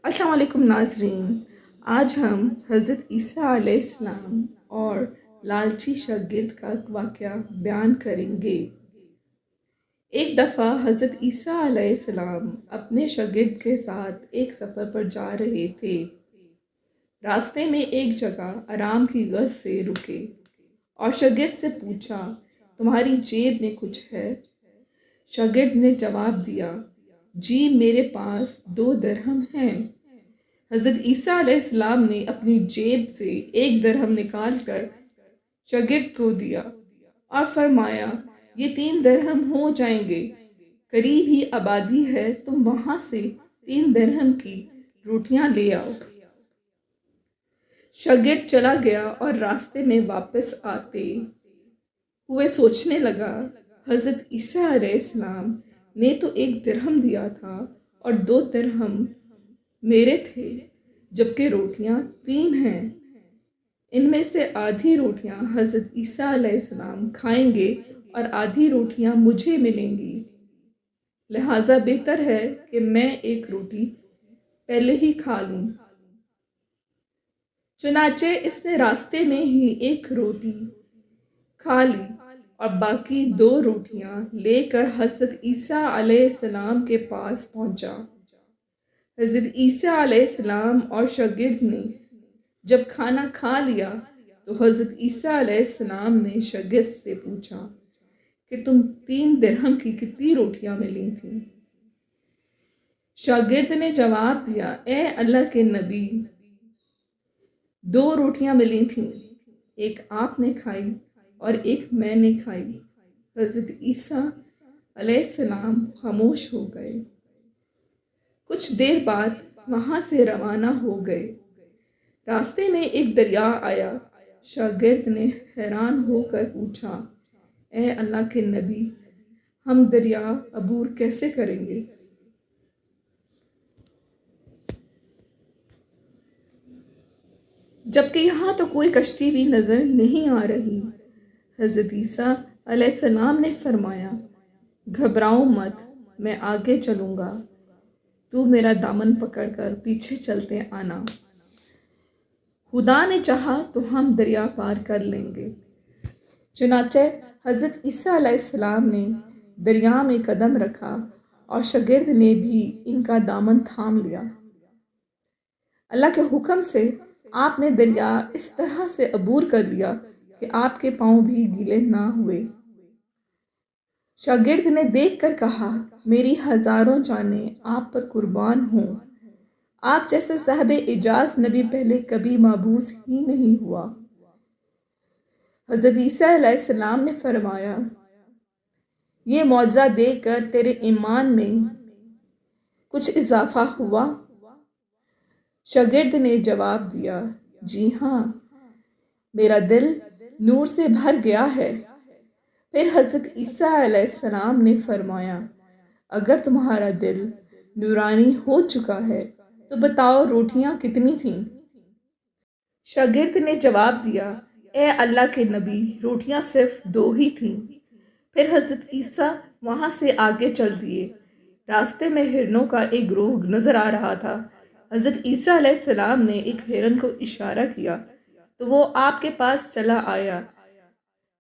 अस्सलाम वालेकुम नाज़रीन। आज हम हज़रत ईसा अलैहिस्सलाम और लालची शागिर्द का वाक़या बयान करेंगे। एक दफ़ा हज़रत ईसा अलैहिस्सलाम अपने शागिर्द के साथ एक सफ़र पर जा रहे थे। रास्ते में एक जगह आराम की गज़ से रुके और शागिर्द से पूछा, तुम्हारी जेब में कुछ है? शागिर्द ने जवाब दिया, जी मेरे पास 2 दिरहम हैं। हज़रत ईसा अलैहिस्सलाम ने अपनी जेब से 1 दिरहम निकाल कर शागिर्द को दिया और फरमाया, ये 3 दिरहम हो जाएंगे। करीब ही आबादी है, तुम वहाँ से 3 दिरहम की रोटियां ले आओ। शागिर्द चला गया और रास्ते में वापस आते हुए सोचने लगा, हज़रत ईसा अलैहिस्सलाम ने तो 1 दिरहम दिया था और 2 दिरहम मेरे थे, जबकि रोटियां 3 हैं। इनमें से आधी रोटियां हज़रत ईसा अलैहिस्सलाम खाएंगे और आधी रोटियां मुझे मिलेंगी। लिहाजा बेहतर है कि मैं एक रोटी पहले ही खा लूं। चुनाचे इसने रास्ते में ही एक रोटी खा ली और बाकी 2 रोटियां लेकर हज़रत ईसा अलैहिस्सलाम के पास पहुंचा। हज़रत ईसा अलैहिस्सलाम और शागिर्द ने जब खाना खा लिया तो हज़रत ईसा अलैहिस्सलाम ने शागिर्द से पूछा कि तुम 3 दिरहम की कितनी रोटियां मिली थी? शागिर्द ने जवाब दिया, ए अल्लाह के नबी, 2 रोटियां मिली थीं, एक आपने खाई और एक मैंने खाई। हज़रत ईसा अलैहिस्सलाम खामोश हो गए। कुछ देर बाद वहाँ से रवाना हो गए। रास्ते में एक दरिया आया। शागिर्द ने हैरान होकर पूछा, ए अल्लाह के नबी, हम दरिया अबूर कैसे करेंगे? जबकि यहाँ तो कोई कश्ती भी नज़र नहीं आ रही। हज़रत ईसा अलैहिस्सलाम ने फरमाया, घबराओ मत, मैं आगे चलूँगा, तू मेरा दामन पकड़कर पीछे चलते आना। खुदा ने चाहा तो हम दरिया पार कर लेंगे। चुनाचे हज़रत ईसा अलैहिस्सलाम ने दरिया में कदम रखा और शागिर्द ने भी इनका दामन थाम लिया। अल्लाह के हुक्म से आपने दरिया इस तरह से अबूर कर लिया कि आपके पाँव भी गीले ना हुए। शागिर्द ने देखकर कहा, मेरी हज़ारों जानें आप पर कुर्बान हों। आप जैसे साहब इजाज़ नबी पहले कभी माबूस ही नहीं हुआ। हज़रत ईसा अलैहिस्सलाम ने फरमाया, ये मौज़ा देकर तेरे ईमान में कुछ इजाफा हुआ? शागिर्द ने जवाब दिया, जी हाँ, मेरा दिल नूर से भर गया है। फिर हज़रत ईसा अलैहिस्सलाम ने फरमाया, अगर तुम्हारा दिल नूरानी हो चुका है तो बताओ रोटियां कितनी थीं? शागिर्द ने जवाब दिया, ए अल्लाह के नबी, रोटियां सिर्फ 2 ही थीं। फिर हज़रत ईसा वहाँ से आगे चल दिए। रास्ते में हिरनों का एक ग्रोह नज़र आ रहा था। हज़रत ईसा अलैहिस्सलाम ने एक हिरन को इशारा किया तो वो आपके पास चला आया।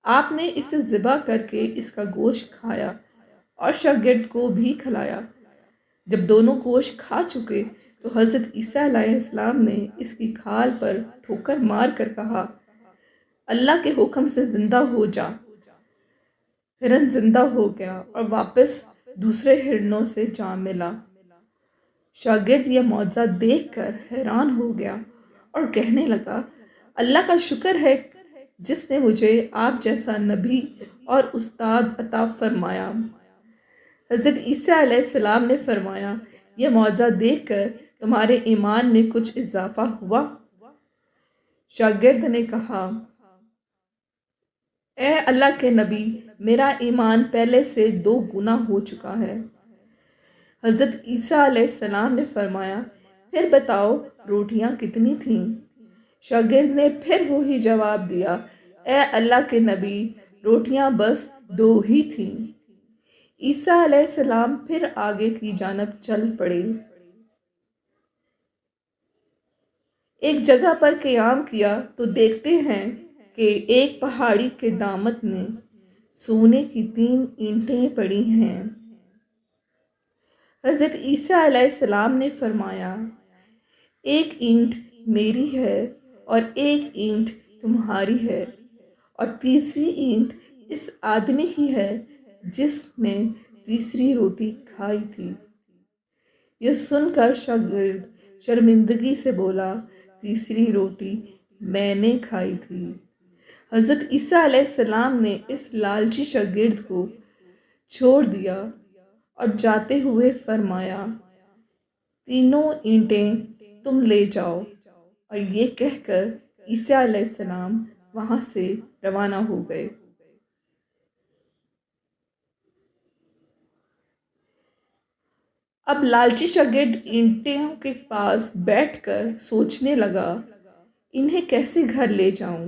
आपने इसे ज़िबा करके इसका गोश्त खाया और शागिर्द को भी खिलाया। जब दोनों गोश्त खा चुके तो हज़रत ईसा अलैहिस्सलाम ने इसकी खाल पर ठोकर मार कर कहा, अल्लाह के हुक्म से ज़िंदा हो जा। हिरन जिंदा हो गया और वापस दूसरे हिरनों से जा मिला। शागिर्द यह मौजज़ा देखकर हैरान हो गया और कहने लगा, अल्लाह का शुक्र है जिसने मुझे आप जैसा नबी और उस्ताद अता फरमाया। हज़रत ईसा अलैहिस्सलाम ने फरमाया, यह मौजज़ा देखकर तुम्हारे ईमान में कुछ इजाफा हुआ? शागिर्द ने कहा, ए अल्लाह के नबी, मेरा ईमान पहले से 2 गुना हो चुका है। हज़रत ईसा अलैहिस्सलाम ने फरमाया, फिर बताओ रोटियां कितनी थीं? शागिर्द ने फिर वही जवाब दिया, ए अल्लाह के नबी, रोटियां बस 2 ही थीं। ईसा अलैहिस्सलाम फिर आगे की जानब चल पड़े। ایک جگہ پر قیام کیا تو دیکھتے ہیں کہ ایک پہاڑی کے دامن میں سونے کی 3 اینٹیں پڑی ہیں۔ حضرت عیسیٰ علیہ السلام نے فرمایا، ایک اینٹ میری ہے اور ایک اینٹ تمہاری ہے، اور تیسری اینٹ اس آدمی کی ہے جس نے تیسری روٹی کھائی تھی۔ یہ سن کر شاگرد شرمندگی سے بولا، تیسری روٹی میں نے کھائی تھی۔ حضرت عیسیٰ علیہ السلام نے اس لالچی شاگرد کو چھوڑ دیا اور جاتے ہوئے فرمایا، تینوں اینٹیں تم لے جاؤ، اور یہ کہہ کر عیسیٰ علیہ السلام وہاں سے روانہ ہو گئے۔ اب لالچی شاگرد اینٹوں کے پاس بیٹھ کر سوچنے لگا، انہیں کیسے گھر لے جاؤں۔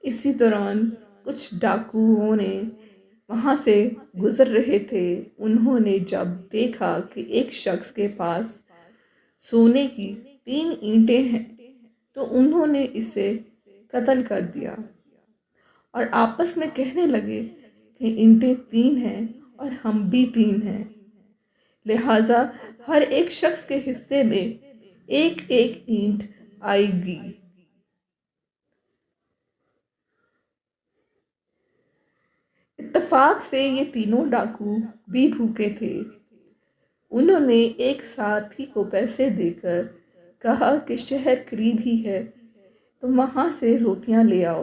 اسی دوران کچھ ڈاکوؤں نے وہاں سے گزر رہے تھے۔ انہوں نے جب دیکھا کہ ایک شخص کے پاس سونے کی 3 اینٹیں ہیں تو انہوں نے اسے قتل کر دیا، اور آپس میں کہنے لگے کہ اینٹیں 3 ہیں اور ہم بھی 3 ہیں، لہٰذا ہر ایک شخص کے حصے میں ایک ایک اینٹ آئے گی۔ اتفاق سے یہ تینوں ڈاکو بھی بھوکے تھے۔ انہوں نے ایک ساتھی کو پیسے دے کر کہا کہ شہر قریب ہی ہے، تم وہاں سے روٹیاں لے آؤ۔